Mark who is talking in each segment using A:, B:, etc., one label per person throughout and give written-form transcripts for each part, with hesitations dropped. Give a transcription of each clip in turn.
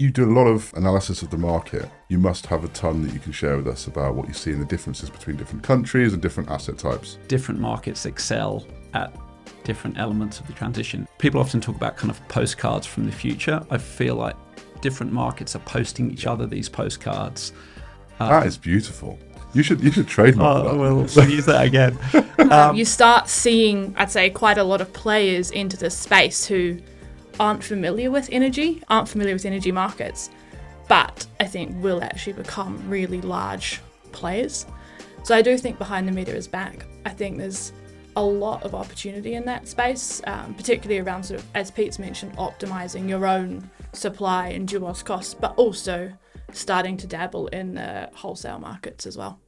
A: you do a lot of analysis of the market. You must have a ton that you can share with us about what you see in the differences between different countries and different asset types.
B: Different markets excel at different elements of the transition. People often talk about kind of postcards from the future. I feel like different markets are posting each other these postcards.
A: That is beautiful. You should trademark that.
B: We'll use that again.
C: You start seeing, I'd say, quite a lot of players into this space who aren't familiar with energy markets, but I think will actually become really large players. So I do think behind the meter is back. I think there's a lot of opportunity in that space, particularly around sort of, as Pete's mentioned, optimizing your own supply and duos costs, but also starting to dabble in the wholesale markets as well.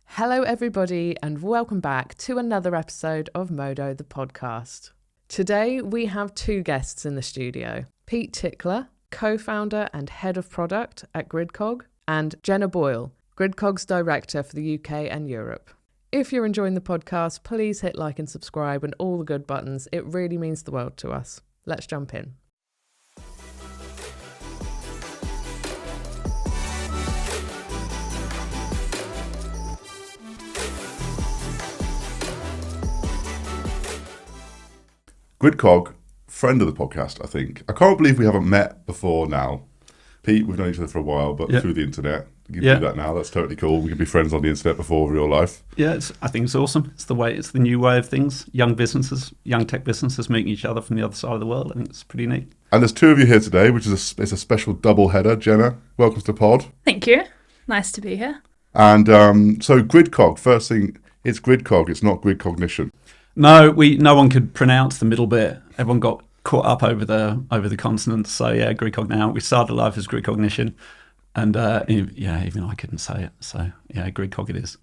D: Hello everybody and welcome back to another episode of Modo the podcast. Today we have two guests in the studio, Pete Tickler, co-founder and head of product at Gridcog, and Genna Boyle, Gridcog's director for the UK and Europe. If you're enjoying the podcast, please hit like and subscribe and all the good buttons. It really means the world to us. Let's jump in.
A: Gridcog, friend of the podcast, I think. I can't believe we haven't met before now. Pete, we've known each other for a while, but through the internet. You can do that now. That's totally cool. We can be friends on the internet before real life.
B: Yeah, I think it's awesome. It's the new way of things. Young tech businesses meeting each other from the other side of the world. I think it's pretty neat. And
A: there's two of you here today, which is a special double header. Jenna, welcome to the pod.
C: Thank you. Nice to be here.
A: And so Gridcog, first thing, it's Gridcog. It's not grid cognition.
B: No one could pronounce the middle bit. Everyone got caught up over the consonants. So yeah, Gridcog now. We started life as grid cognition, and even I couldn't say it. So yeah, Gridcog it is.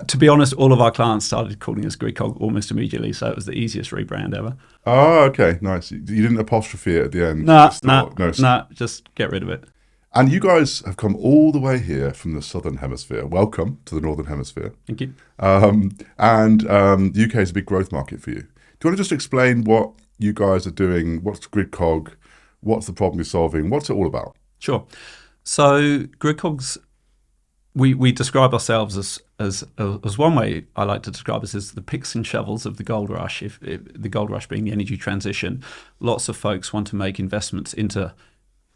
B: To be honest, all of our clients started calling us Gridcog almost immediately. So it was the easiest rebrand ever.
A: Oh, okay, nice. You didn't apostrophe it at the end.
B: No, just get rid of it.
A: And you guys have come all the way here from the Southern Hemisphere. Welcome to the Northern Hemisphere.
B: Thank you.
A: The UK is a big growth market for you. Do you want to just explain what you guys are doing? What's Gridcog? What's the problem you're solving? What's it all about?
B: Sure. So Gridcog's, we describe ourselves as one way I like to describe us as the picks and shovels of the gold rush. If the gold rush being the energy transition, lots of folks want to make investments into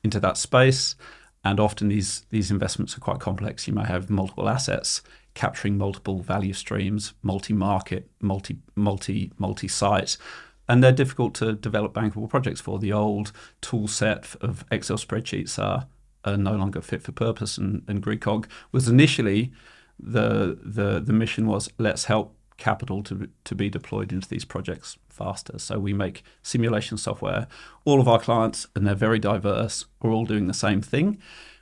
B: that space. And often these investments are quite complex. You may have multiple assets capturing multiple value streams, multi-market, multi-site, and they're difficult to develop bankable projects for. The old tool set of Excel spreadsheets are no longer fit for purpose. And Gridcog was initially the mission was let's help capital to be deployed into these projects faster. So we make simulation software. All of our clients, and they're very diverse, are all doing the same thing,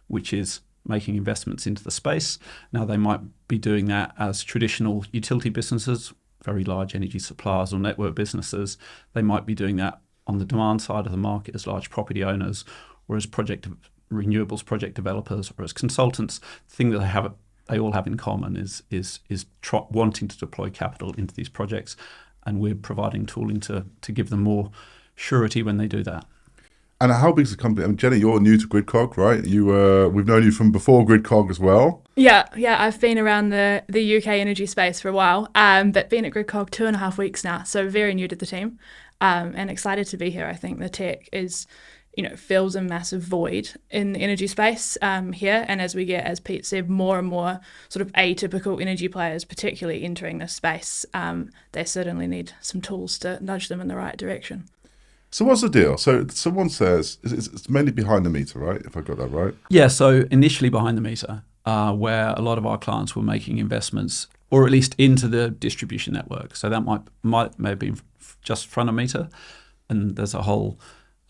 B: which is making investments into the space. Now they might be doing that as traditional utility businesses, very large energy suppliers or network businesses. They might be doing that on the demand side of the market as large property owners or as renewables project developers or as consultants. The thing that they all have in common is wanting to deploy capital into these projects, and we're providing tooling to give them more surety when they do that.
A: And how big is the company? I mean, Jenna, you're new to Gridcog, right? We've known you from before Gridcog as well.
C: Yeah, I've been around the UK energy space for a while, but been at Gridcog 2.5 weeks now, so very new to the team, and excited to be here. I think the tech is, fills a massive void in the energy space here. And as we get, as Pete said, more and more sort of atypical energy players, particularly entering this space, they certainly need some tools to nudge them in the right direction.
A: So what's the deal? So someone says it's mainly behind the meter, right? If I got that right?
B: Yeah, so initially behind the meter, where a lot of our clients were making investments, or at least into the distribution network. So that may have been just front of meter, and there's a whole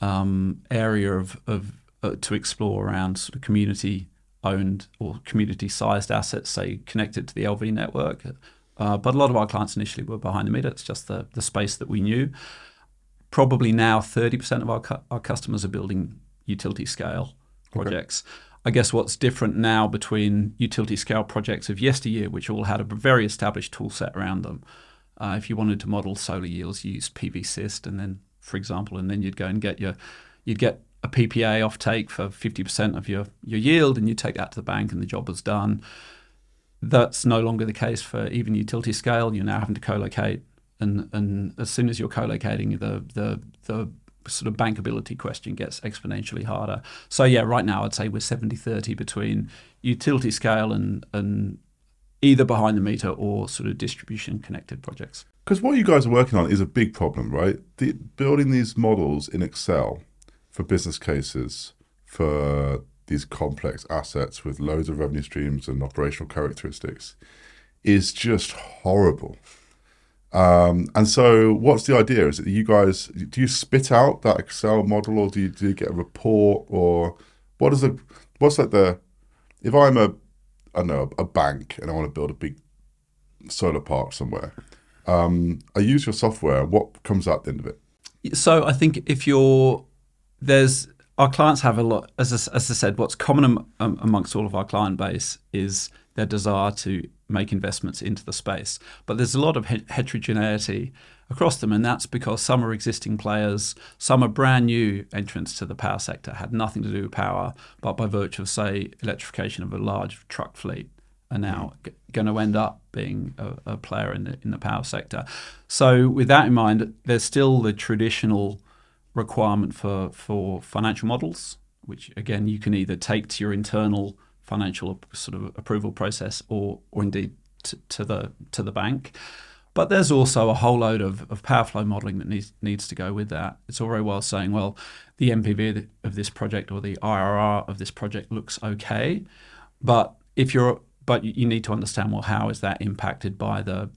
B: area of to explore around sort of community-owned or community-sized assets, say connected to the LV network. But a lot of our clients initially were behind the meter. It's just the space that we knew. Probably now 30% of our customers are building utility scale projects. Okay. I guess what's different now between utility scale projects of yesteryear, which all had a very established tool set around them. If you wanted to model solar yields, you used PV Syst, and then, for example, and then you'd go and get a a PPA offtake for 50% of your yield, and you take that to the bank and the job is done. That's no longer the case for even utility scale. You're now having to co-locate, and as soon as you're co-locating, the sort of bankability question gets exponentially harder. So yeah, right now I'd say we're 70-30 between utility scale and either behind the meter or sort of distribution connected projects.
A: Because what you guys are working on is a big problem, right? Building these models in Excel for business cases for these complex assets with loads of revenue streams and operational characteristics is just horrible. And so what's the idea? Is it do you spit out that Excel model, or do you get a report, or if I'm a bank and I want to build a big solar park somewhere, I use your software. What comes out at the end of it?
B: So I think our clients have a lot, as I said, what's common amongst all of our client base is their desire to make investments into the space. But there's a lot of heterogeneity across them, and that's because some are existing players, some are brand new entrants to the power sector, had nothing to do with power, but by virtue of, say, electrification of a large truck fleet, are now going to end up being a player in the power sector. So with that in mind, there's still the traditional requirement for financial models, which again you can either take to your internal financial sort of approval process or indeed to the bank. But there's also a whole load of power flow modelling that needs to go with that. It's all very well saying, well, the NPV of this project or the IRR of this project looks okay, but you need to understand, well, how is that impacted by the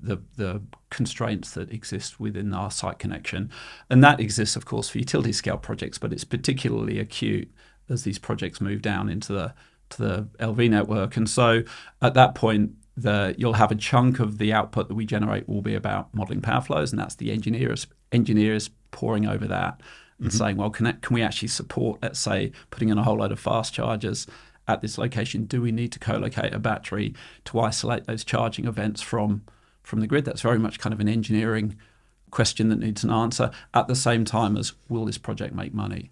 B: constraints that exist within our site connection? And that exists, of course, for utility scale projects, but it's particularly acute as these projects move down into the LV network. And so at that point, you'll have a chunk of the output that we generate will be about modeling power flows, and that's the engineers poring over that and saying, well, can we actually support, let's say, putting in a whole load of fast chargers at this location? Do we need to co-locate a battery to isolate those charging events from the grid? That's very much kind of an engineering question that needs an answer, at the same time as, will this project make money?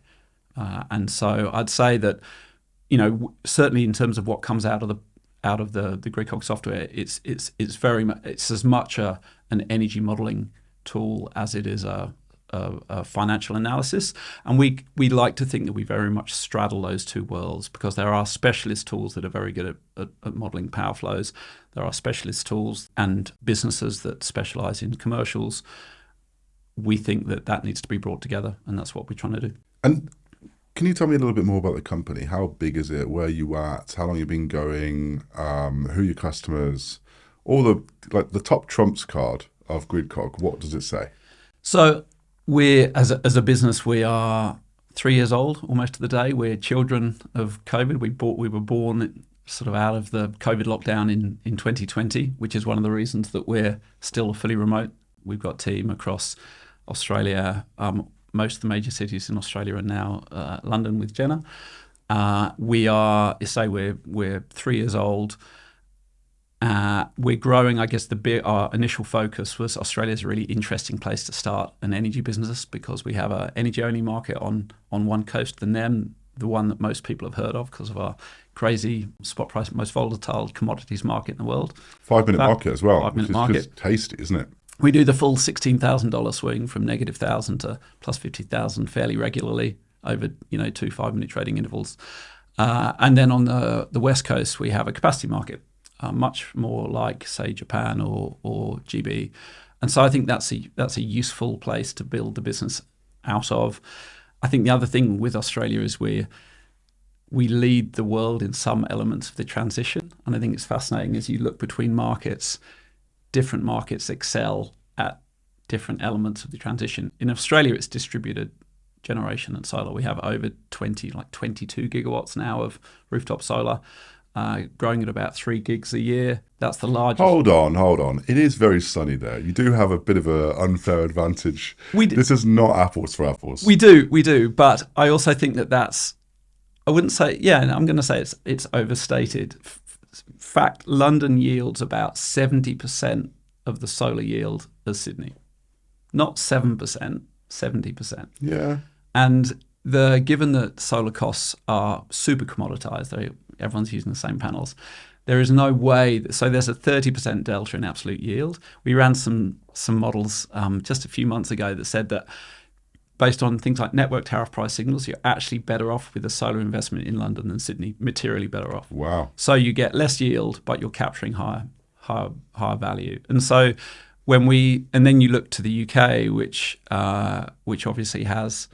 B: And so I'd say that, certainly in terms of what comes out of the Gridcog software, it's very much, it's as much an energy modeling tool as it is a financial analysis. And we like to think that we very much straddle those two worlds, because there are specialist tools that are very good at modeling power flows. There are specialist tools and businesses that specialize in commercials. We think that needs to be brought together, and that's what we're trying to do.
A: And can you tell me a little bit more about the company? How big is it? Where are you at? How long have you been going? Who are your customers? All the top trumps card of Gridcog. What does it say?
B: So we're, as a business, we are 3 years old almost to the day. We're children of COVID. We were born sort of out of the COVID lockdown in 2020, which is one of the reasons that we're still fully remote. We've got team across Australia. Most of the major cities in Australia are now London with Genna. We're 3 years old. We're growing. I guess our initial focus was Australia's a really interesting place to start an energy business, because we have an energy-only market on one coast, and then the one that most people have heard of because of our crazy spot price, most volatile commodities market in the world.
A: 5-minute market as well,
B: 5-minute
A: which is
B: market.
A: just tasty, isn't it?
B: We do the full $16,000 swing from -1,000 to +50,000 fairly regularly over 2 5-minute trading intervals. And then on the West Coast, we have a capacity market, much more like, say, Japan or GB. And so I think that's a useful place to build the business out of. I think the other thing with Australia is we lead the world in some elements of the transition. And I think it's fascinating as you look between markets. Different markets excel at different elements of the transition. In Australia, it's distributed generation and solar. We have over 22 gigawatts now of rooftop solar, growing at about 3 gigs a year. That's the largest.
A: Hold on. It is very sunny there. You do have a bit of an unfair advantage. This is not apples for apples.
B: We do. But I also think that's, I wouldn't say, I'm going to say it's overstated. Fact, London yields about 70% of the solar yield as Sydney. Not 7%, 70%.
A: Yeah.
B: And given that solar costs are super commoditized, everyone's using the same panels. There is no way. So there's a 30% delta in absolute yield. We ran some models just a few months ago that said that based on things like network tariff price signals, you're actually better off with a solar investment in London than Sydney, materially better off.
A: Wow.
B: So you get less yield, but you're capturing higher value. And so and then you look to the UK, which obviously has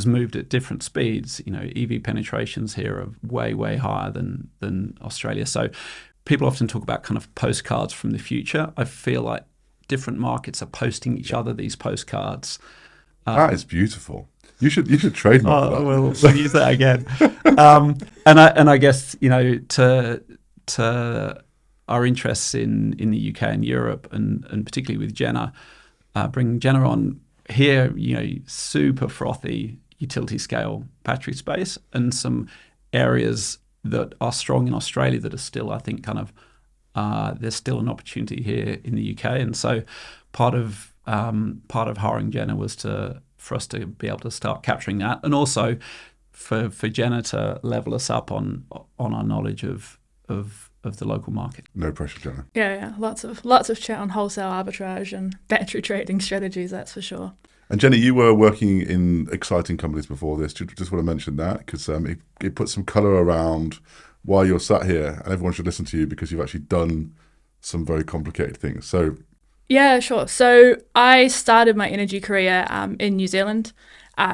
B: moved at different speeds. EV penetrations here are way higher than Australia. So people often talk about kind of postcards from the future. I feel like different markets are posting each other these postcards.
A: That is beautiful. You should trademark that.
B: We'll use that again. And I guess to our interests in the UK and Europe, and particularly with Genna, bringing Genna on here, super frothy utility scale battery space, and some areas that are strong in Australia that are still, I think, kind of there's still an opportunity here in the UK. And so part of hiring Genna was for us to be able to start capturing that, and also for Genna to level us up on our knowledge of the local market.
A: No pressure, Genna.
C: Yeah. Lots of chat on wholesale arbitrage and battery trading strategies, that's for sure.
A: And Genna, you were working in exciting companies before this. Just want to mention that because it puts some colour around why you're sat here, and everyone should listen to you because you've actually done some very complicated things. So,
C: yeah, sure. So I started my energy career in New Zealand,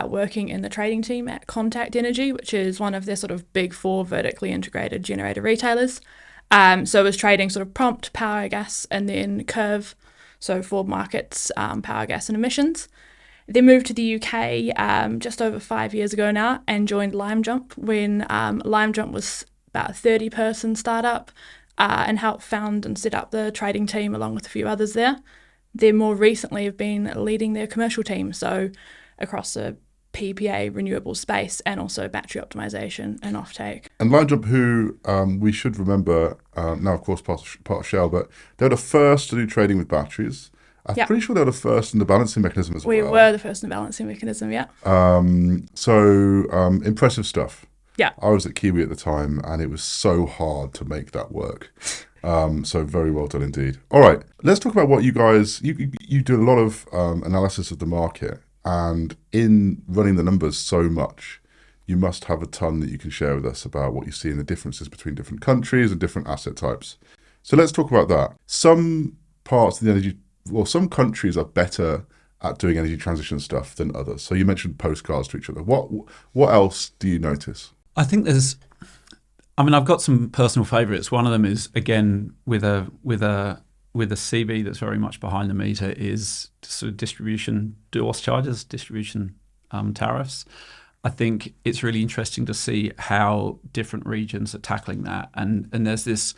C: working in the trading team at Contact Energy, which is one of their sort of big four vertically integrated generator retailers. So I was trading sort of prompt, power, gas, and then curve, so forward markets, power, gas, and emissions. Then moved to the UK just over 5 years ago now, and joined LimeJump when LimeJump was about a 30-person startup, and helped found and set up the trading team along with a few others there. They more recently have been leading their commercial team, so across the PPA renewable space and also battery optimization and offtake.
A: And LimeJump, who we should remember now, of course, part of Shell, but they were the first to do trading with batteries. I'm pretty sure they were the first in the balancing mechanism as well.
C: We were the first in the balancing mechanism, yeah.
A: So impressive stuff.
C: Yeah.
A: I was at Kiwi at the time, and it was so hard to make that work. So very well done indeed. All right, let's talk about what you guys, you do a lot of analysis of the market, and in running the numbers so much, you must have a ton that you can share with us about what you see in the differences between different countries and different asset types. So let's talk about that. Some parts of the energy, well, some countries are better at doing energy transition stuff than others. So you mentioned postcards to each other. What else do you notice?
B: I think I've got some personal favourites. One of them is, again, with a CV that's very much behind the meter, is sort of distribution DOS charges, distribution tariffs. I think it's really interesting to see how different regions are tackling that. And there's this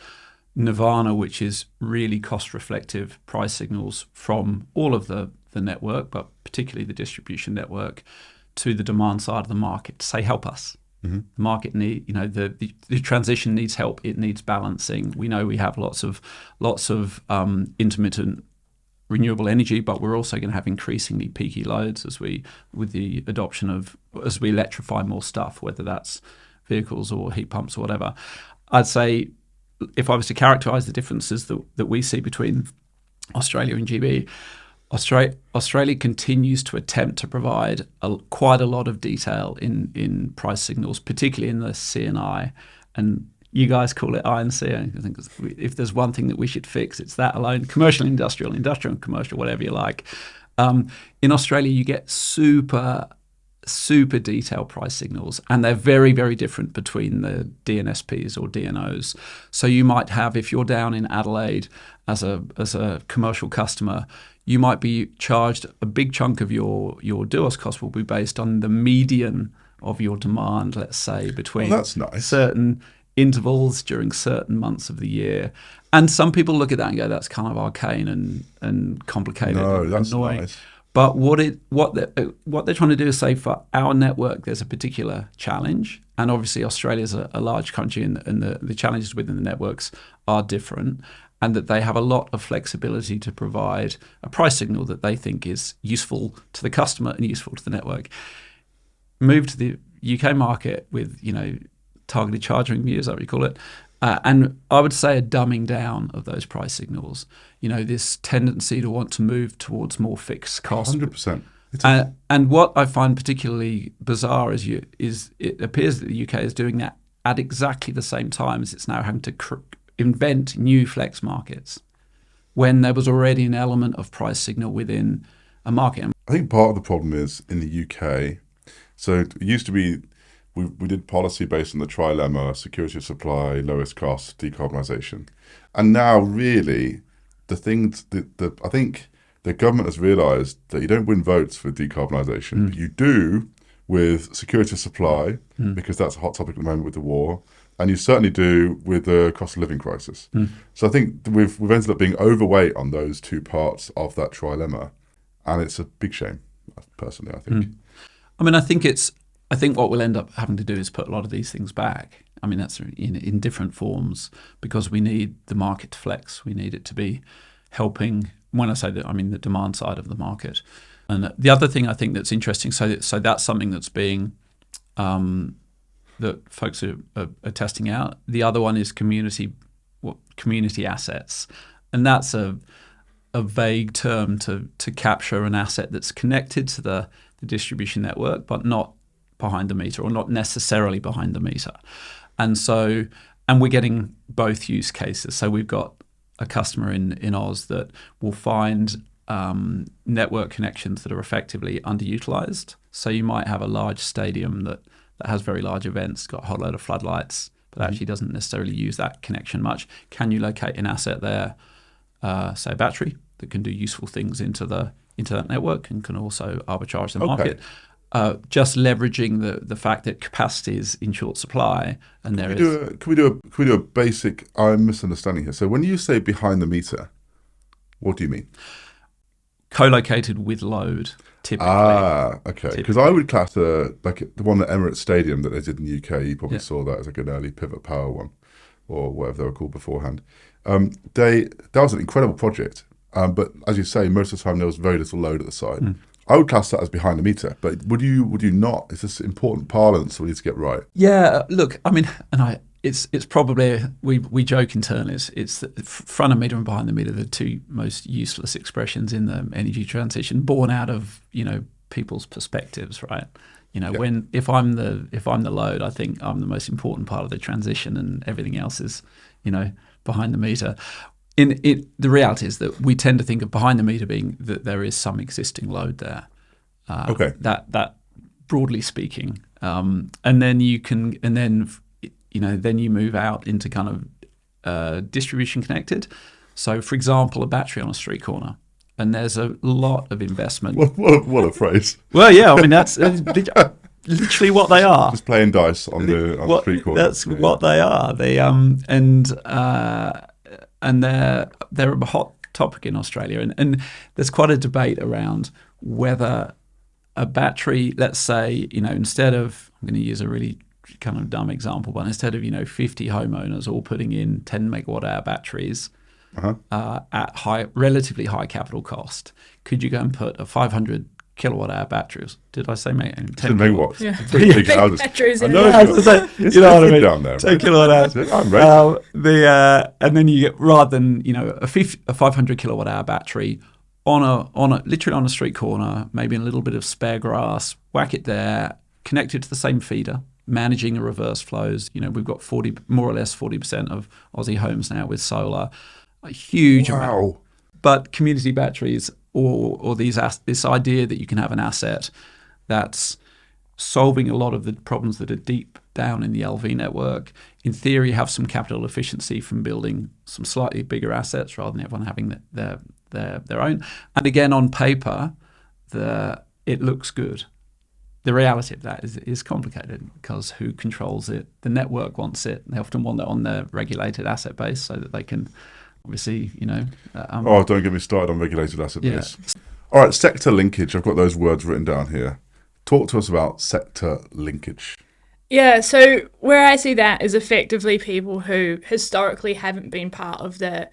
B: nirvana, which is really cost-reflective price signals from all of the network, but particularly the distribution network, to the demand side of the market to say, help us. Mm-hmm. The market the transition needs help. It needs balancing. We know we have lots of intermittent renewable energy, but we're also going to have increasingly peaky loads as we electrify more stuff, whether that's vehicles or heat pumps or whatever. I'd say if I was to characterise the differences that we see between Australia and GB, Australia continues to attempt to provide quite a lot of detail in price signals, particularly in the C&I, and you guys call it I&C. I think if there's one thing that we should fix, it's that alone. Commercial, industrial and commercial, whatever you like. In Australia, you get super detailed price signals, and they're very, very different between the DNSPs or DNOs. So you might have, if you're down in Adelaide as a commercial customer, you might be charged a big chunk of your DOS cost will be based on the median of your demand, let's say, between
A: that's nice.
B: Certain intervals during certain months of the year. And some people look at that and go, that's kind of arcane and complicated.
A: No,
B: and
A: that's
B: annoying.
A: nice.
B: But what they're trying to do is say, for our network, there's a particular challenge. And obviously Australia's a large country, and the challenges within the networks are different, and that they have a lot of flexibility to provide a price signal that they think is useful to the customer and useful to the network. moved to the UK market with, targeted charging views, that we call it. And I would say a dumbing down of those price signals. This tendency to want to move towards more fixed cost.
A: 100%.
B: And what I find particularly bizarre is it appears that the UK is doing that at exactly the same time as it's now having to invent new flex markets, when there was already an element of price signal within a market.
A: I think part of the problem is in the UK, so it used to be, we did policy based on the trilemma: security of supply, lowest cost, decarbonisation. And now really I think the government has realised that you don't win votes for decarbonisation, but you do with security of supply, because that's a hot topic at the moment with the war, and you certainly do with the cost of living crisis. So I think we've ended up being overweight on those two parts of that trilemma, and it's a big shame, personally, I think.
B: I think what we'll end up having to do is put a lot of these things back. That's in different forms, because we need the market to flex. We need it to be helping. When I say that, I mean the demand side of the market. And the other thing I think that's interesting, so that's something that's being that folks are testing out. The other one is community assets, and that's a vague term to capture an asset that's connected to the distribution network, but not behind the meter, or not necessarily behind the meter. And we're getting both use cases. So we've got a customer in Oz that will find network connections that are effectively underutilized. So you might have a large stadium that has very large events, got a whole load of floodlights, but actually doesn't necessarily use that connection much. Can you locate an asset there, say a battery, that can do useful things into that network and can also arbitrage the market? Just leveraging the fact that capacity is in short supply, and
A: Can we do a basic? I'm misunderstanding here. So when you say behind the meter, what do you mean?
B: Co-located with load, typically.
A: Okay. Because I would class like the one at Emirates Stadium that they did in the UK. You probably saw that as like an early pivot power one, or whatever they were called beforehand. That was an incredible project. But as you say, most of the time there was very little load at the site. I would class that as behind the meter, but would you not? It's this important parlance we need to get right.
B: Yeah, look, it's probably, we joke internally, it's the front of meter and behind the meter, the two most useless expressions in the energy transition, born out of people's perspectives, right? If I'm the load, I think I'm the most important part of the transition, and everything else is behind the meter. The reality is that we tend to think of behind the meter being that there is some existing load there. That broadly speaking, and then then you move out into kind of distribution connected. So, for example, a battery on a street corner, and there's a lot of investment.
A: What a phrase!
B: Well, yeah, that's literally what they are.
A: Just playing dice on the street corner.
B: That's what they are. They and they're a hot topic in Australia, and there's quite a debate around whether a battery, let's say, instead of, I'm going to use a really kind of dumb example, but instead of 50 homeowners all putting in 10 megawatt hour batteries at relatively high capital cost, could you go and put a 500 kilowatt hour batteries? Did I say 10
A: megawatts?
C: Yeah.
A: Big houses.
C: Batteries in
B: You know what I mean?
A: Down there,
B: 10 kilowatt hours.
A: I'm ready.
B: And then you get, rather than a 500 kilowatt hour battery literally on a street corner, maybe in a little bit of spare grass, whack it there, connected to the same feeder, managing the reverse flows. We've got more or less 40% of Aussie homes now with solar, a huge amount. But community batteries, or this idea that you can have an asset that's solving a lot of the problems that are deep down in the LV network, in theory have some capital efficiency from building some slightly bigger assets rather than everyone having their own. And again, on paper, it looks good. The reality of that is complicated, because who controls it? The network wants it. They often want it on their regulated asset base so that they can obviously,
A: don't get me started on regulated asset base. All right, sector linkage. I've got those words written down here. Talk to us about sector linkage.
C: Yeah, so where I see that is effectively people who historically haven't been part of the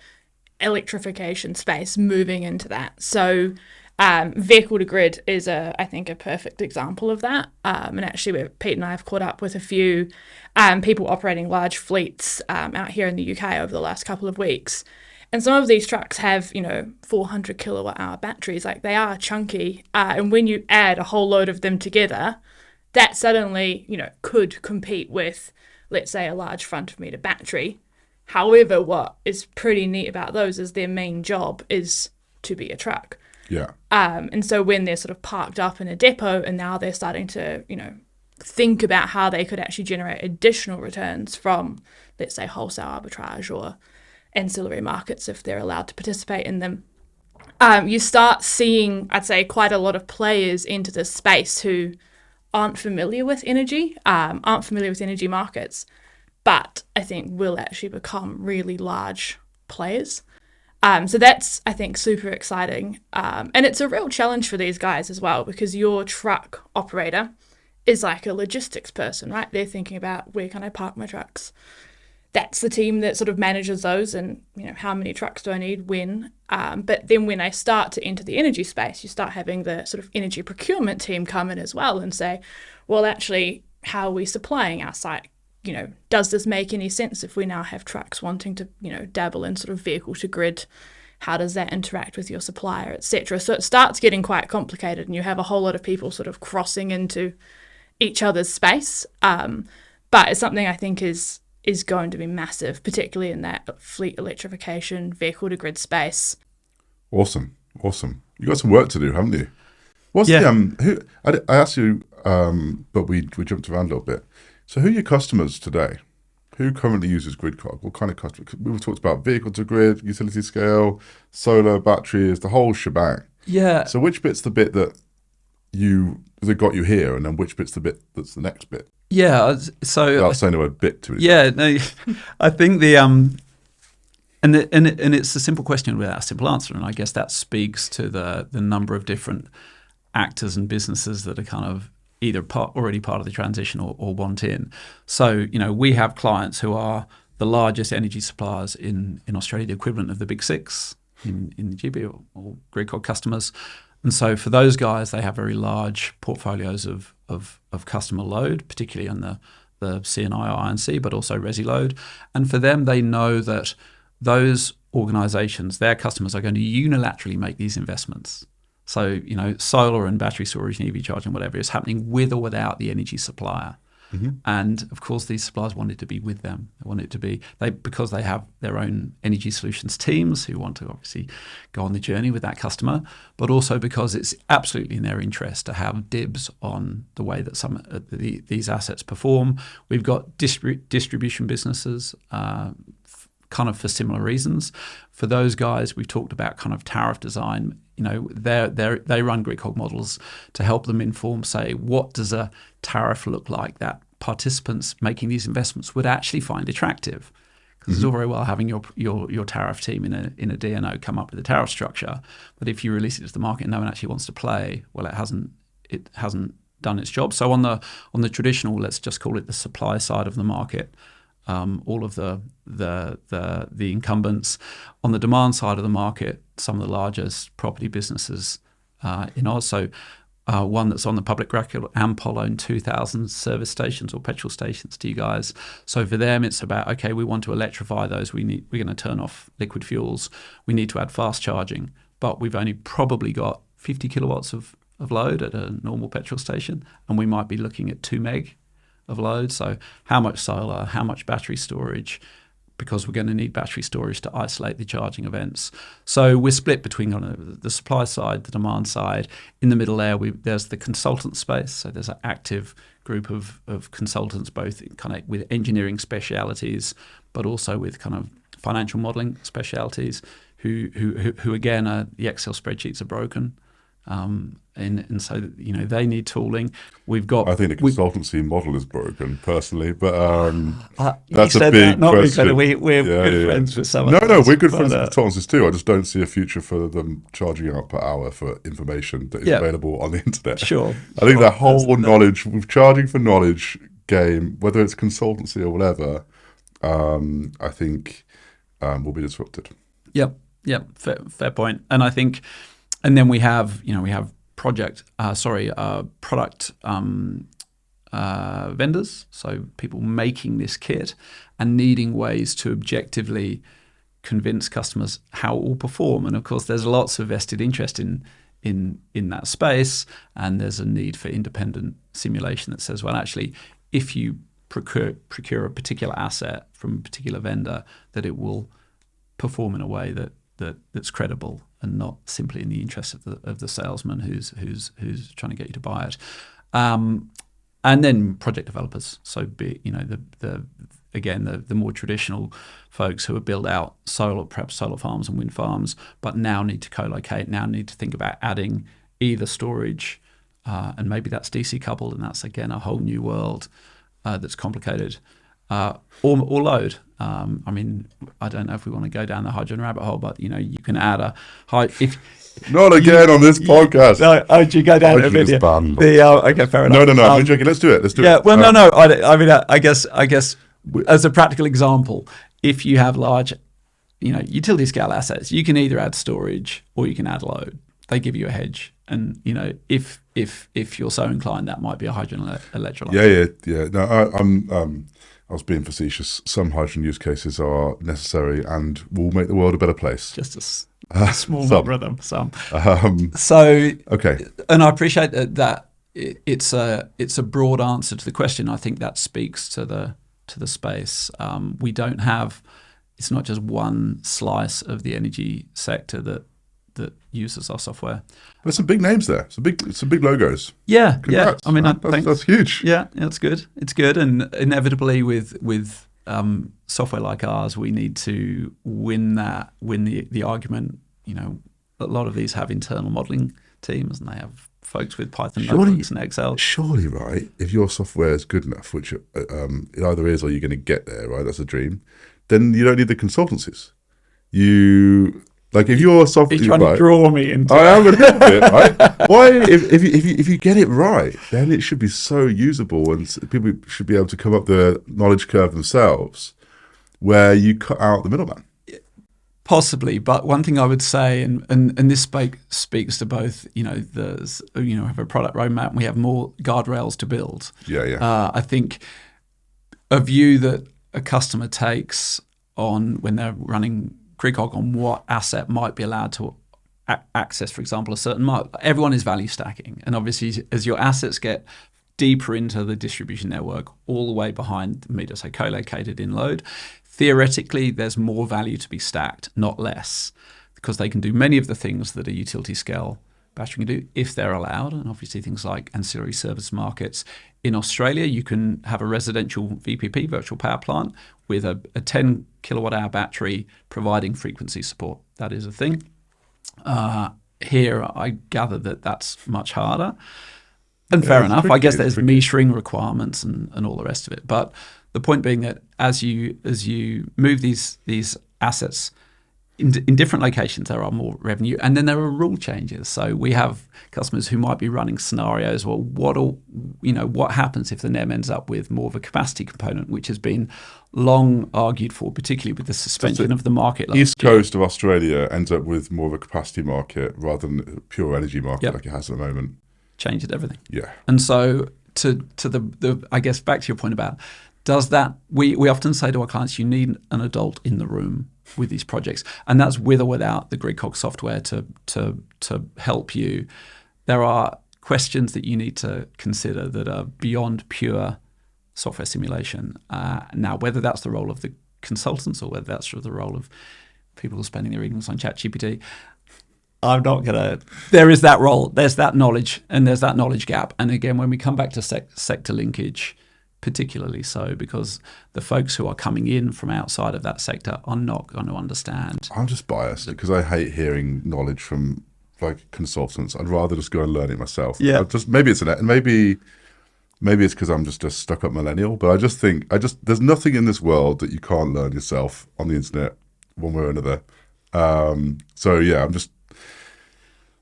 C: electrification space moving into that. So Vehicle to grid is, I think, a perfect example of that. And actually, Pete and I have caught up with a few people operating large fleets out here in the UK over the last couple of weeks. And some of these trucks have, 400 kilowatt hour batteries. Like, they are chunky. And when you add a whole load of them together, that suddenly, could compete with, let's say, a large front of meter battery. However, what is pretty neat about those is their main job is to be a truck.
A: Yeah.
C: And so when they're sort of parked up in a depot and now they're starting to, think about how they could actually generate additional returns from, let's say, wholesale arbitrage or ancillary markets if they're allowed to participate in them, you start seeing, I'd say, quite a lot of players into this space who aren't familiar with energy, aren't familiar with energy markets, but I think will actually become really large players. So that's, I think, super exciting. And it's a real challenge for these guys as well, because your truck operator is like a logistics person, right? They're thinking about, where can I park my trucks? That's the team that sort of manages those and, how many trucks do I need, when. But then when I start to enter the energy space, you start having the sort of energy procurement team come in as well and say, well, actually, how are we supplying our site? Does this make any sense if we now have trucks wanting to, dabble in sort of vehicle to grid? How does that interact with your supplier, etc.? So it starts getting quite complicated and you have a whole lot of people sort of crossing into each other's space. But it's something I think is going to be massive, particularly in that fleet electrification, vehicle to grid space.
A: Awesome. You got some work to do, haven't you? What's
B: Yeah.
A: I asked you, but we jumped around a little bit. So who are your customers today? Who currently uses Gridcog? What kind of customers? We've talked about vehicle to grid, utility scale, solar, batteries, the whole shebang.
B: Yeah.
A: So which bit's the bit that got you here, and then which bit's the bit that's the next bit?
B: Yeah. So
A: Without saying the word bit to it.
B: yeah, no, I think and it's a simple question without a simple answer, and I guess that speaks to the number of different actors and businesses that are kind of either already part of the transition or want in. So, we have clients who are the largest energy suppliers in Australia, the equivalent of the big six in the GB or Gridcog customers. And so for those guys, they have very large portfolios of customer load, particularly on the C&I, I&C, but also resi load. And for them, they know that those organizations, their customers, are going to unilaterally make these investments. So, solar and battery storage and EV charging, whatever, is happening with or without the energy supplier. Mm-hmm. And of course, these suppliers want it to be with them. They want it to be, because they have their own energy solutions teams who want to obviously go on the journey with that customer, but also because it's absolutely in their interest to have dibs on the way that some these assets perform. We've got distribution businesses, kind of for similar reasons. For those guys, we've talked about kind of tariff design. They run Gridcog models to help them inform, say, what does a tariff look like that participants making these investments would actually find attractive? Because it's all very well having your tariff team in a DNO come up with a tariff structure, but if you release it to the market and no one actually wants to play, well, it hasn't done its job. So on the traditional, let's just call it the supply side of the market, all of the incumbents. On the demand side of the market, some of the largest property businesses in Oz. So one that's on the public record, Ampol owned 2,000 service stations or petrol stations to you guys. So for them, it's about, okay, we want to electrify those. We're going to turn off liquid fuels. We need to add fast charging, but we've only probably got 50 kilowatts of load at a normal petrol station, and we might be looking at 2 meg of load. So how much solar, how much battery storage, because we're going to need battery storage to isolate the charging events. So we're split between the supply side, the demand side. In the middle there's the consultant space. So there's an active group of consultants, both kind of with engineering specialities, but also with kind of financial modeling specialities, who again, the Excel spreadsheets are broken. And so, they need tooling. I think the consultancy model is broken, personally, but that's a big question. We're good friends with some
A: of them. We're good friends with consultancies too. I just don't see a future for them charging out per hour for information that is available on the internet.
B: Sure.
A: I think that whole knowledge, charging for knowledge game, whether it's consultancy or whatever, I think will be disrupted.
B: Yep. Fair point. And I think And then we have product vendors, so people making this kit and needing ways to objectively convince customers how it will perform. And of course, there's lots of vested interest in that space, and there's a need for independent simulation that says, well, actually, if you procure a particular asset from a particular vendor, that it will perform in a way that's credible and not simply in the interest of the salesman who's trying to get you to buy it. And then project developers, so the more traditional folks who have built out perhaps solar farms and wind farms, but now need to co-locate, now need to think about adding either storage, and maybe that's DC coupled, and that's again a whole new world that's complicated, or load. I mean, I don't know if we want to go down the hydrogen rabbit hole, but you can add a
A: Not again on this podcast.
B: No, do you go down a bit? Okay, fair enough.
A: No, I'm joking. Let's do it.
B: Yeah, well, no. I mean, I guess as a practical example, if you have large, utility scale assets, you can either add storage or you can add load. They give you a hedge, and if you're so inclined, that might be a hydrogen electrolyzer.
A: Yeah. No, I was being facetious. Some hydrogen use cases are necessary and will make the world a better place.
B: Just a small number of them. Some.
A: Okay.
B: And I appreciate that it's a broad answer to the question. I think that speaks to the space. We don't have. It's not just one slice of the energy sector that uses our software.
A: There's some big names there. Some big logos.
B: Yeah.
A: Congrats,
B: I mean,
A: that's huge.
B: Yeah, it's good. It's good, and inevitably with software like ours, we need to win the argument. A lot of these have internal modeling teams, and they have folks with Python notebooks and Excel.
A: Surely, right? If your software is good enough, which it either is or you're going to get there, right? That's a dream. Then you don't need the consultancies. If your software,
B: you're trying to draw me into.
A: I am a little bit, right? Why? If you get it right, then it should be so usable, and people should be able to come up the knowledge curve themselves, where you cut out the middleman.
B: Possibly, but one thing I would say, and this speaks to both, have a product roadmap, and we have more guardrails to build.
A: Yeah.
B: I think a view that a customer takes on when they're running Gridcog on what asset might be allowed to access, for example, a certain market. Everyone is value stacking, and obviously, as your assets get deeper into the distribution network, all the way behind the meter, so co-located in load. Theoretically, there's more value to be stacked, not less, because they can do many of the things that a utility scale battery can do if they're allowed. And obviously things like ancillary service markets. In Australia, you can have a residential VPP, virtual power plant, with a 10 kilowatt hour battery providing frequency support. That is a thing. Here, I gather that that's much harder. And fair enough. I guess there's metering requirements and all the rest of it. But the point being that as you move these assets in different locations, there are more revenue, and then there are rule changes. So we have customers who might be running scenarios. Well, what happens if the NEM ends up with more of a capacity component, which has been long argued for, particularly with the suspension of the market.
A: East coast of Australia ends up with more of a capacity market rather than a pure energy market like it has at the moment.
B: Changed everything.
A: Yeah.
B: And so to the I guess back to your point about does that we often say to our clients, you need an adult in the room with these projects, and that's with or without the Gridcog software to help you. There are questions that you need to consider that are beyond pure software simulation. Now, whether that's the role of the consultants or whether that's the role of people who are spending their evenings on ChatGPT, I'm not going to. There is that role. There's that knowledge, and there's that knowledge gap. And again, when we come back to sector linkage, particularly so, because the folks who are coming in from outside of that sector are not going to understand.
A: I'm just biased because I hate hearing knowledge from consultants. I'd rather just go and learn it myself.
B: Yeah.
A: Maybe it's because I'm just a stuck up millennial, but I just think there's nothing in this world that you can't learn yourself on the internet one way or another. So yeah,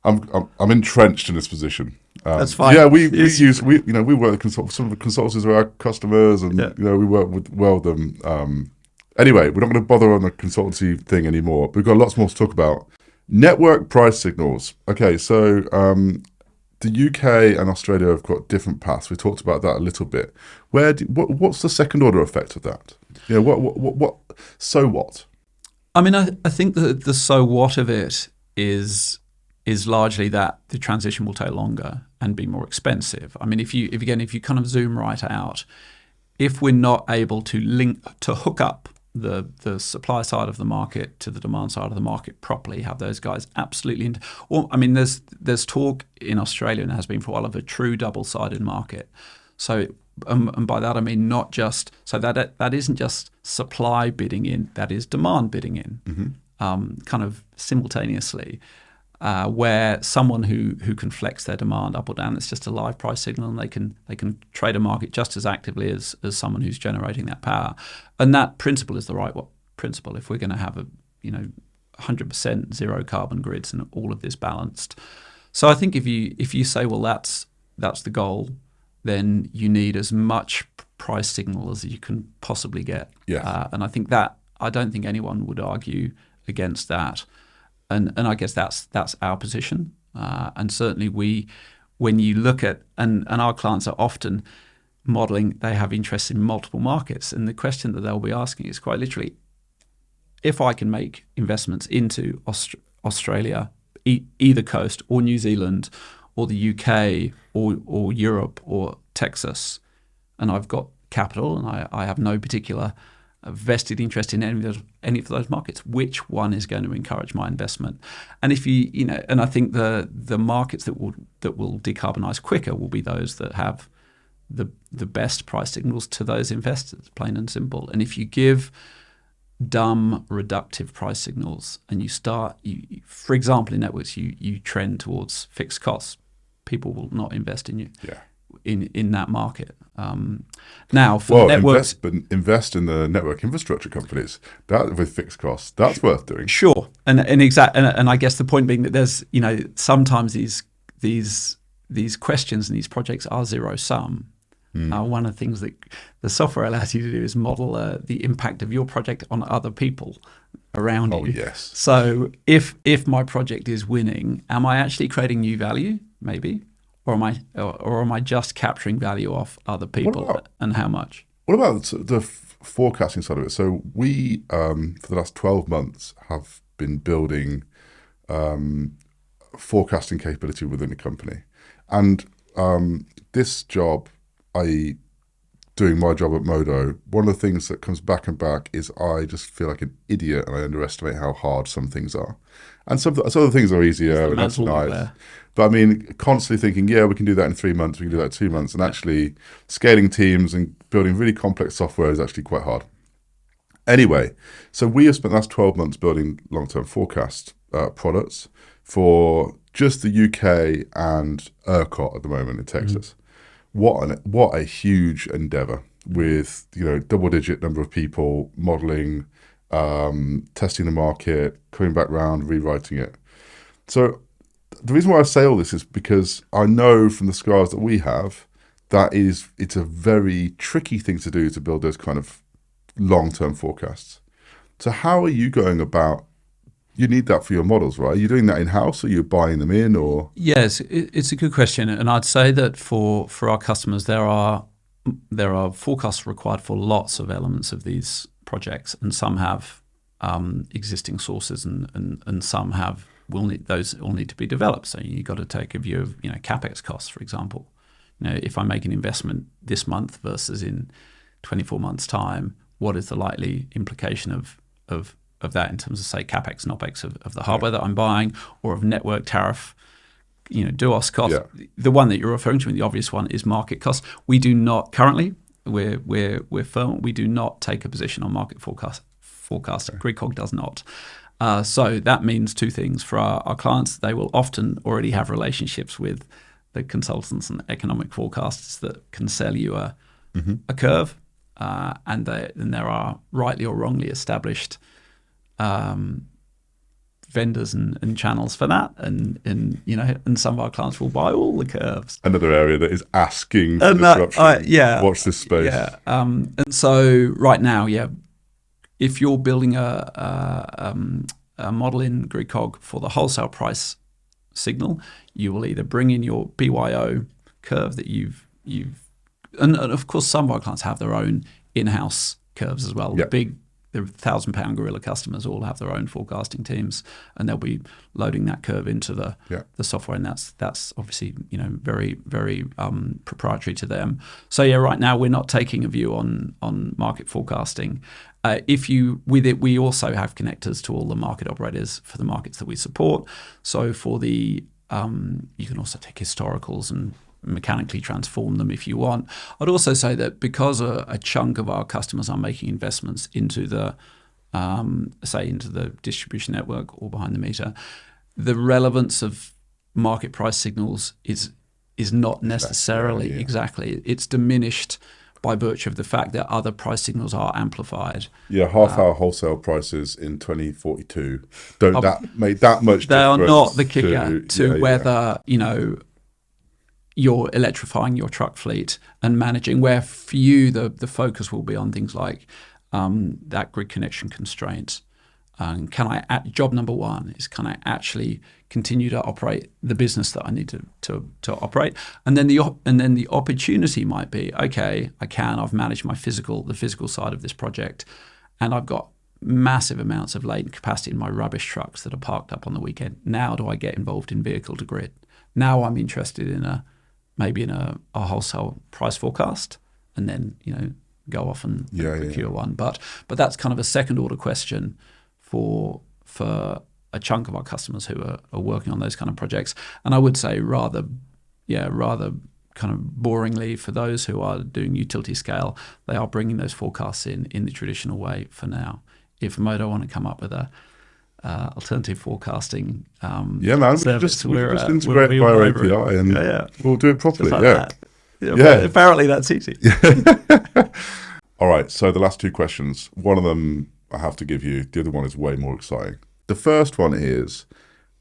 A: I'm entrenched in this position.
B: That's fine.
A: Yeah, we work with some of the consultants are our customers, and we work with them. Anyway, we're not going to bother on the consultancy thing anymore. We've got lots more to talk about Network price signals. Okay, so the UK and Australia have got different paths. We talked about that a little bit. What's the second order effect of that? What? So what?
B: I mean, I think the so what of it is largely that the transition will take longer and be more expensive. I mean, if you kind of zoom right out, if we're not able to hook up the supply side of the market to the demand side of the market properly, have those guys absolutely there's talk in Australia, and has been for a while, of a true double-sided market. So and by that I mean not just so that isn't just supply bidding in, that is demand bidding in, kind of simultaneously, where someone who can flex their demand up or down, it's just a live price signal, and they can trade a market just as actively as someone who's generating that power. And that principle is the right principle if we're going to have 100% zero carbon grids and all of this balanced. So I think if you say, well, that's the goal, then you need as much price signal as you can possibly get.
A: Yeah.
B: And I think I don't think anyone would argue against that. And I guess that's our position. And certainly when you look at, and our clients are often modeling, they have interest in multiple markets. And the question that they'll be asking is quite literally, if I can make investments into Australia, either coast, or New Zealand, or the UK, or Europe, or Texas, and I've got capital, and I have no particular vested interest in any of those markets, which one is going to encourage my investment? And if and I think the markets that will decarbonize quicker will be those that have the best price signals to those investors, plain and simple. And if you give dumb, reductive price signals, and you for example, in networks, you trend towards fixed costs, people will not invest in you.
A: Yeah.
B: In that market. Now, for networks,
A: invest in the network infrastructure companies that with fixed costs. That's worth doing.
B: Sure, and I guess the point being that there's sometimes these questions and these projects are zero sum. One of the things that the software allows you to do is model the impact of your project on other people around you.
A: Oh yes.
B: So if my project is winning, am I actually creating new value? Maybe. Or am I just capturing value off other people, and how much?
A: What about the forecasting side of it? So we, for the last 12 months, have been building forecasting capability within the company. And this job, i.e. doing my job at Modo, one of the things that comes back and back is I just feel like an idiot, and I underestimate how hard some things are. And some of the things are easier, and that's nice. But I mean, constantly thinking, yeah, we can do that in 3 months, we can do that in 2 months, and actually scaling teams and building really complex software is actually quite hard. Anyway, so we have spent the last 12 months building long-term forecast products for just the UK and ERCOT at the moment in Texas. What a huge endeavor with double-digit number of people modeling, testing the market, coming back round, rewriting it. So the reason why I say all this is because I know from the scars that we have that it's a very tricky thing to do to build those kind of long-term forecasts. So how are you going about? You need that for your models, right? Are you doing that in-house, or are you buying them in, or?
B: Yes, it's a good question, and I'd say that for our customers, there are forecasts required for lots of elements of these projects, and some have existing sources, and some those all need to be developed. So you've got to take a view of capex costs, for example. If I make an investment this month versus in 24 months' time, what is the likely implication of that in terms of, say, capex and opex of the hardware that I'm buying, or of network tariff, DOS cost. Yeah. The one that you're referring to, and the obvious one, is market cost. We do not currently. We're firm. We do not take a position on market forecast. Okay. Gridcog does not. So that means two things. For our clients, they will often already have relationships with the consultants and economic forecasters that can sell you a curve, and there are rightly or wrongly established vendors and channels for that, and some of our clients will buy all the curves.
A: Another area that is asking for disruption. Watch this space.
B: Yeah, and so right now, if you're building a a model in Gridcog for the wholesale price signal. You will either bring in your BYO curve that you've and of course some of our clients have their own in-house curves as well.
A: Yep.
B: The £1,000 gorilla customers all have their own forecasting teams, and they'll be loading that curve into the software, and that's obviously very very proprietary to them. So right now we're not taking a view on market forecasting. With it, we also have connectors to all the market operators for the markets that we support. So for the you can also take historicals and mechanically transform them if you want. I'd also say that because a chunk of our customers are making investments into the into the distribution network or behind the meter, the relevance of market price signals is not necessarily exactly. It's diminished by virtue of the fact that other price signals are amplified.
A: Yeah, half-hour wholesale prices in 2042 don't make that much difference.
B: They are not the kicker to whether you're electrifying your truck fleet and managing, where for you the focus will be on things like that grid connection constraint. Job number one is, can I actually continue to operate the business that I need to operate? And then the opportunity might be, okay, I've managed the physical side of this project, and I've got massive amounts of latent capacity in my rubbish trucks that are parked up on the weekend. Now do I get involved in vehicle to grid? Now I'm interested in maybe in a wholesale price forecast, and then go off and procure one. But that's kind of a second order question for a chunk of our customers who are working on those kind of projects. And I would say rather kind of boringly, for those who are doing utility scale, they are bringing those forecasts in the traditional way for now. If Modo want to come up with a alternative forecasting service,
A: we just integrate via API and we'll do it properly.
B: Apparently that's easy.
A: All right, so the last two questions, one of them I have to give you, the other one is way more exciting. The first one is,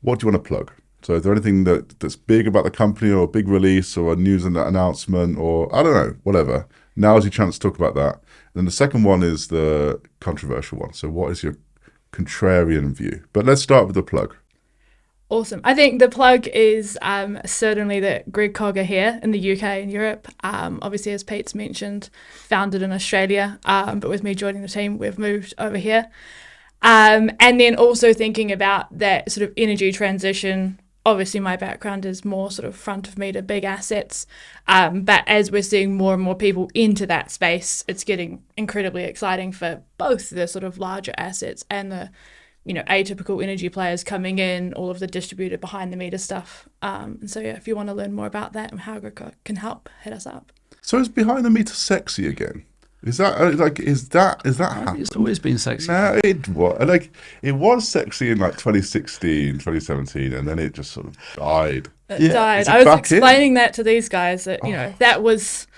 A: what do you want to plug? So is there anything that's big about the company, or a big release, or a news announcement, or I don't know, whatever? Now's your chance to talk about that. And then the second one is the controversial one. So what is your contrarian view? But let's start with the plug.
C: Awesome. I think the plug is certainly that Gridcog are here in the UK and Europe. Obviously, as Pete's mentioned, founded in Australia, but with me joining the team, we've moved over here. And then also thinking about that sort of energy transition. Obviously, my background is more sort of front of meter, big assets. But as we're seeing more and more people into that space, it's getting incredibly exciting for both the sort of larger assets and the atypical energy players coming in, all of the distributed behind the meter stuff. And so if you want to learn more about that and how Gridcog can help, hit us up.
A: So is behind the meter sexy again? Is that happening?
B: It's always been sexy.
A: No, it was sexy in 2016, 2017, and then it just sort of died.
C: It died. I was explaining that to these guys that that was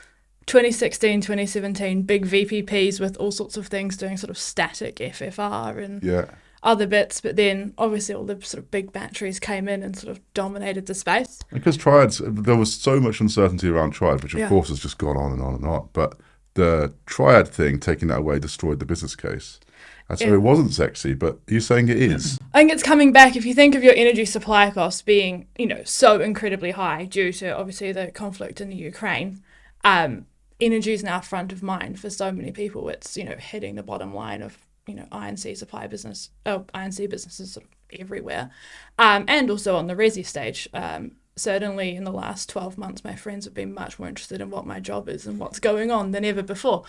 C: 2016, 2017, big VPPs with all sorts of things doing sort of static FFR and other bits, but then obviously all the sort of big batteries came in and sort of dominated the space. Because
A: triads, there was so much uncertainty around triad, which of course has just gone on and on and on, but the triad thing, taking that away, destroyed the business case. And so it wasn't sexy, but are you saying it is?
C: I think it's coming back. If you think of your energy supply costs being, so incredibly high due to obviously the conflict in the Ukraine, energy is now front of mind for so many people. It's, hitting the bottom line of, I&C I&C businesses sort of everywhere. And also on the resi stage. Certainly in the last 12 months, my friends have been much more interested in what my job is and what's going on than ever before.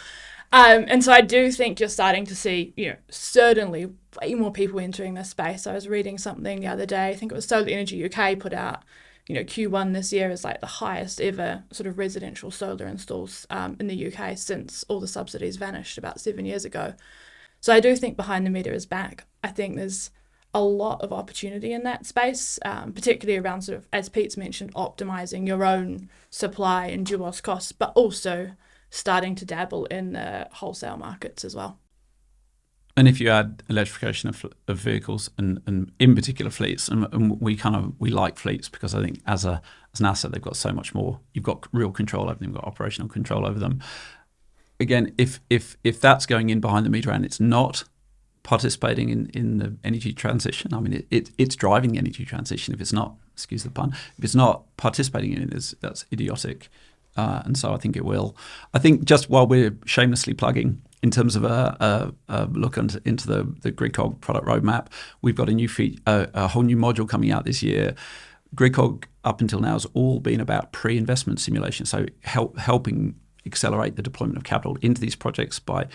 C: And so I do think you're starting to see, certainly way more people entering this space. I was reading something the other day, I think it was Solar Energy UK put out, Q1 this year is like the highest ever sort of residential solar installs in the UK since all the subsidies vanished about 7 years ago. So I do think behind the meter is back. I think there's a lot of opportunity in that space, particularly around sort of, as Pete's mentioned, optimizing your own supply and duos costs, but also starting to dabble in the wholesale markets as well.
B: And if you add electrification of vehicles and in particular fleets, and we like fleets because I think as an asset they've got so much more. You've got real control over them, you've got operational control over them. Again, if that's going in behind the meter and it's not participating in the energy transition. I mean, it's driving the energy transition. If it's not, excuse the pun, if it's not participating in it, that's idiotic. And so I think it will. I think just while we're shamelessly plugging, in terms of a look into the Gridcog product roadmap, we've got a whole new module coming out this year. Gridcog up until now has all been about pre-investment simulation, so helping accelerate the deployment of capital into these projects by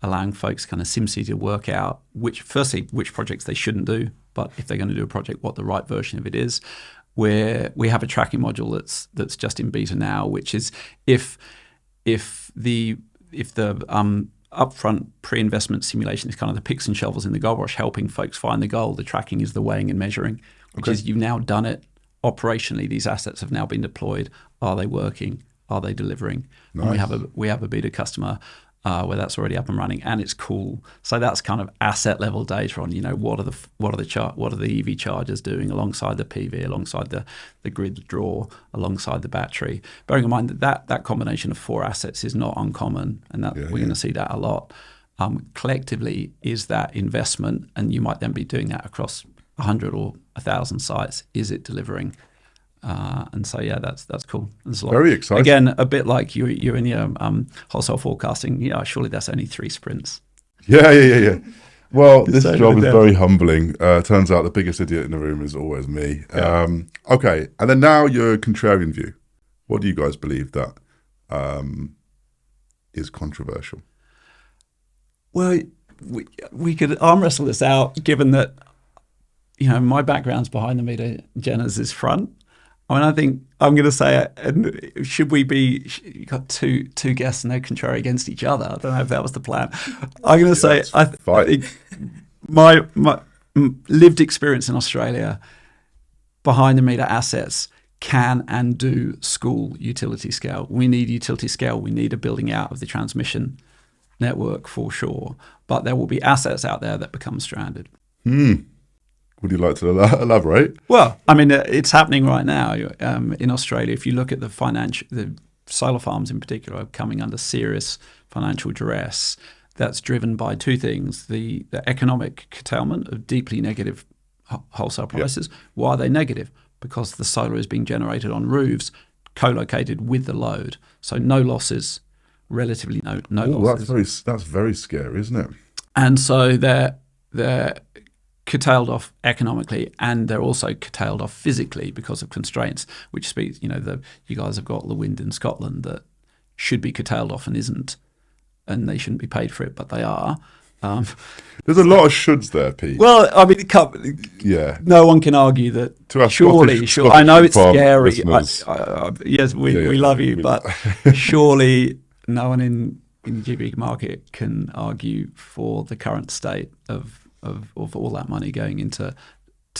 B: allowing folks kind of SimCity to work out which projects they shouldn't do, but if they're going to do a project, what the right version of it is. Where we have a tracking module that's just in beta now, which is if the upfront pre-investment simulation is kind of the picks and shovels in the gold rush, helping folks find the gold. The tracking is the weighing and measuring, which is you've now done it operationally. These assets have now been deployed. Are they working? Are they delivering? Nice. And we have a beta customer where that's already up and running, and it's cool. So that's kind of asset level data on, what are the EV chargers doing alongside the PV, alongside the grid draw, alongside the battery. Bearing in mind that combination of 4 assets is not uncommon, and that we're going to see that a lot. Collectively, is that investment, and you might then be doing that across 100 or 1,000 sites. Is it delivering? And so that's cool. There's a lot.
A: Very exciting.
B: Again, a bit like you're in your wholesale forecasting. Yeah, surely that's only 3 sprints.
A: Yeah. Well, this job is very humbling. Turns out the biggest idiot in the room is always me. Yeah. Okay, and then now your contrarian view. What do you guys believe that is controversial?
B: Well, we could arm wrestle this out, given that my background's behind the meter, Genna's is front. I mean, I think I'm going to say, should we be? You got two guests and they're contrary against each other. I don't know if that was the plan. I'm going to say, I think my lived experience in Australia, behind the meter assets can and do school utility scale. We need utility scale. We need a building out of the transmission network for sure. But there will be assets out there that become stranded.
A: Would you like to elaborate?
B: Well, I mean, it's happening right now in Australia. If you look at the solar farms in particular are coming under serious financial duress. That's driven by 2 things: the economic curtailment of deeply negative wholesale prices. Yep. Why are they negative? Because the solar is being generated on roofs co-located with the load. So no losses, relatively no losses.
A: That's very scary, isn't it?
B: And so they're curtailed off economically, and they're also curtailed off physically because of constraints, which speaks, you guys have got the wind in Scotland that should be curtailed off and isn't, and they shouldn't be paid for it, but they are.
A: There's a lot of shoulds there, Pete.
B: Well, I mean, no one can argue that. Surely, I know it's scary. Yes, we love you, but surely no one in the GB market can argue for the current state of all that money going into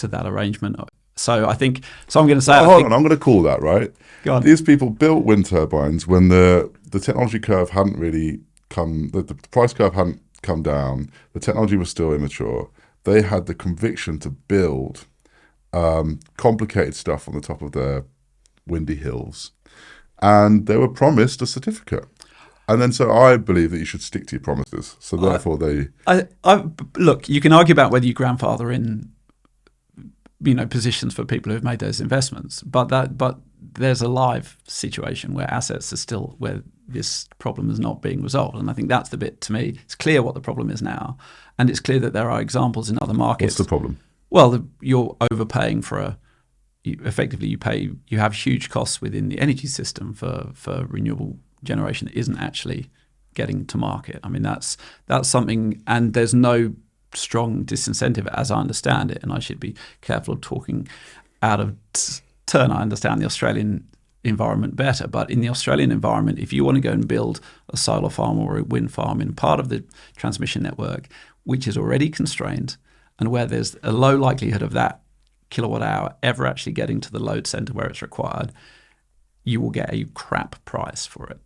B: that arrangement. So I think, I'm going to say...
A: Hold on, I'm going to call that, right?
B: Go on.
A: These people built wind turbines when the technology curve hadn't really come, the price curve hadn't come down, the technology was still immature. They had the conviction to build complicated stuff on the top of their windy hills. And they were promised a certificate. And then, so I believe that you should stick to your promises. So therefore,
B: look. You can argue about whether you grandfather in, positions for people who have made those investments, but there's a live situation where assets are still where this problem is not being resolved, and I think that's the bit to me. It's clear what the problem is now, and it's clear that there are examples in other markets.
A: What's the problem?
B: Well, you're overpaying effectively you have huge costs within the energy system for renewable generation that isn't actually getting to market. I mean, that's something, and there's no strong disincentive as I understand it, and I should be careful of talking out of turn. I understand the Australian environment better, but in the Australian environment, if you want to go and build a solar farm or a wind farm in part of the transmission network, which is already constrained, and where there's a low likelihood of that kilowatt hour ever actually getting to the load center where it's required, you will get a crap price for it,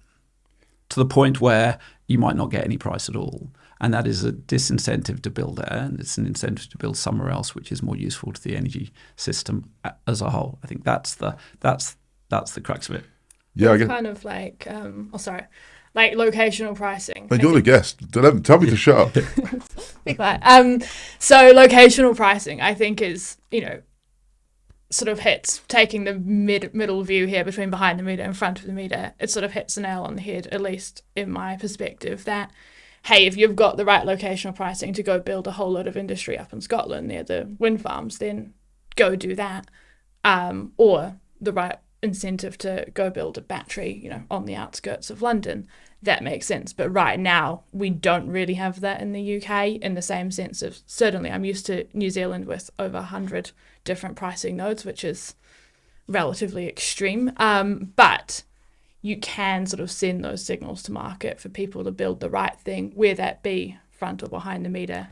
B: to the point where you might not get any price at all. And that is a disincentive to build there, and it's an incentive to build somewhere else which is more useful to the energy system as a whole. I think that's the crux of it.
A: Yeah,
C: it's kind of like like locational pricing.
A: But you're the guest. Tell me to shut up.
C: Be quiet. So locational pricing, I think, is, sort of hits, taking the middle view here between behind the meter and front of the meter, it sort of hits the nail on the head, at least in my perspective, that, hey, if you've got the right locational pricing to go build a whole lot of industry up in Scotland near the wind farms, then go do that. Or the right incentive to go build a battery, on the outskirts of London, that makes sense. But right now, we don't really have that in the UK in the same sense of, certainly I'm used to New Zealand with over 100 different pricing nodes, which is relatively extreme. But you can sort of send those signals to market for people to build the right thing, whether that be front or behind the meter,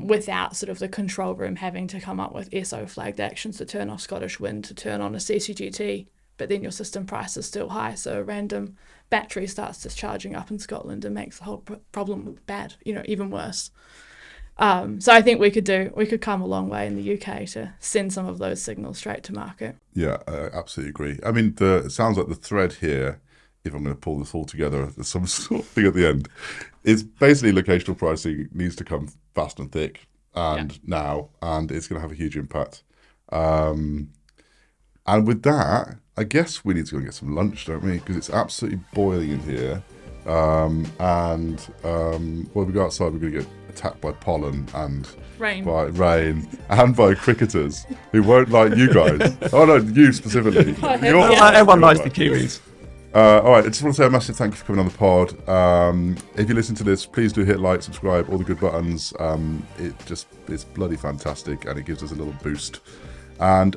C: without sort of the control room having to come up with SO flagged actions to turn off Scottish Wind, to turn on a CCGT, but then your system price is still high, so a random battery starts discharging up in Scotland and makes the whole problem bad, even worse. So I think we could come a long way in the UK to send some of those signals straight to market.
A: Yeah, I absolutely agree. I mean, it sounds like the thread here, if I'm going to pull this all together, there's some sort of thing at the end, is basically locational pricing needs to come fast and thick now, and it's going to have a huge impact. And with that, I guess we need to go and get some lunch, don't we? Because it's absolutely boiling in here. When we go outside, we're going to get attacked by pollen and by rain and by cricketers who won't like you guys. Oh no, you specifically.
B: Everyone likes the Kiwis.
A: All right, I just want to say a massive thank you for coming on the pod. If you listen to this, please do hit like, subscribe, all the good buttons. It's bloody fantastic, and it gives us a little boost. And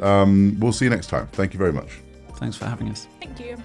A: we'll see you next time. Thank you very much.
B: Thanks for having us.
C: Thank you.